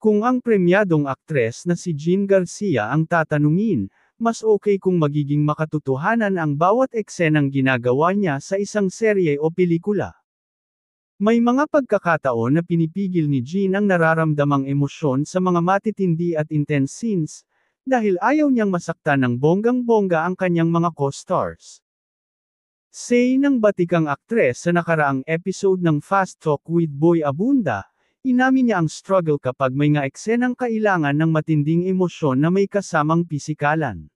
Kung ang premyadong aktres na si Jean Garcia ang tatanungin, mas okay kung magiging makatotohanan ang bawat eksenang ginagawa niya sa isang serye o pelikula. May mga pagkakataon na pinipigil ni Jean ang nararamdamang emosyon sa mga matitindi at intense scenes, dahil ayaw niyang masaktan ng bonggang-bongga ang kanyang mga co-stars. Say ng batikang aktres sa nakaraang episode ng Fast Talk with Boy Abunda, inamin niya ang struggle kapag may nga eksenang kailangan ng matinding emosyon na may kasamang pisikalan.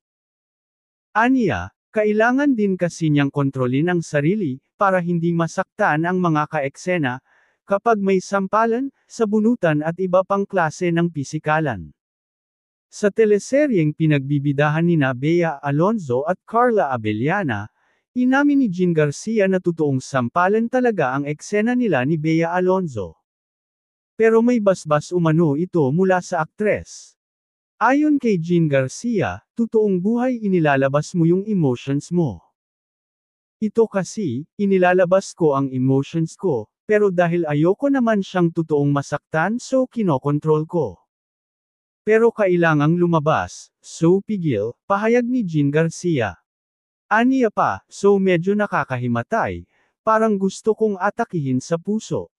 Aniya, kailangan din kasi niyang kontrolin ang sarili, para hindi masaktan ang mga ka-eksena, kapag may sampalan, sabunutan at iba pang klase ng pisikalan. Sa teleseryeng pinagbibidahan nina Bea Alonzo at Carla Abellana, inamin ni Jean Garcia na totoong sampalan talaga ang eksena nila ni Bea Alonzo. Pero may basbas umano ito mula sa aktres. Ayon kay Jean Garcia, totoong buhay inilalabas mo yung emotions mo. Ito kasi, inilalabas ko ang emotions ko, pero dahil ayoko naman siyang totoong masaktan so kinokontrol ko. Pero kailangang lumabas, so pigil, pahayag ni Jean Garcia. Aniya pa, so medyo nakakahimatay, parang gusto kong atakihin sa puso.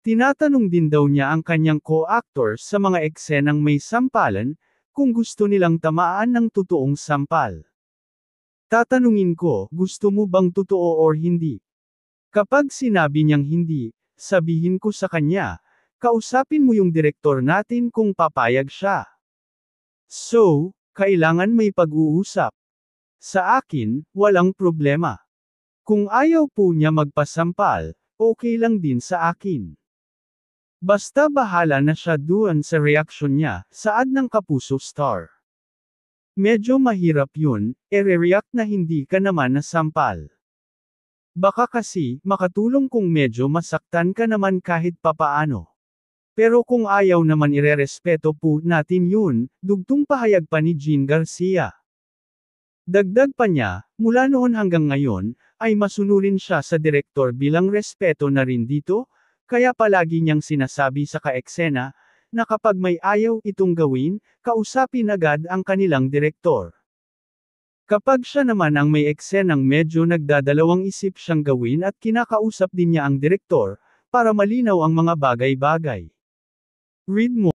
Tinatanong din daw niya ang kanyang co-actors sa mga eksenang may sampalan, kung gusto nilang tamaan ng totoong sampal. Tatanungin ko, gusto mo bang totoo or hindi? Kapag sinabi niyang hindi, sabihin ko sa kanya, kausapin mo yung direktor natin kung papayag siya. So, kailangan may pag-uusap. Sa akin, walang problema. Kung ayaw po niya magpasampal, okay lang din sa akin. Basta bahala na siya doon sa reaksyon niya, saad ng Kapuso star. Medyo mahirap yun, re-react na hindi ka naman nasampal. Baka kasi, makatulong kung medyo masaktan ka naman kahit papaano. Pero kung ayaw naman irerespeto po natin yun, dugtong pahayag pa ni Jean Garcia. Dagdag pa niya, mula noon hanggang ngayon, ay masunurin siya sa direktor bilang respeto na rin dito, kaya palagi niyang sinasabi sa ka-eksena, na kapag may ayaw itong gawin, kausapin agad ang kanilang direktor. Kapag siya naman ang may eksenang medyo nagdadalawang isip siyang gawin at kinakausap din niya ang direktor, para malinaw ang mga bagay-bagay. Read mo.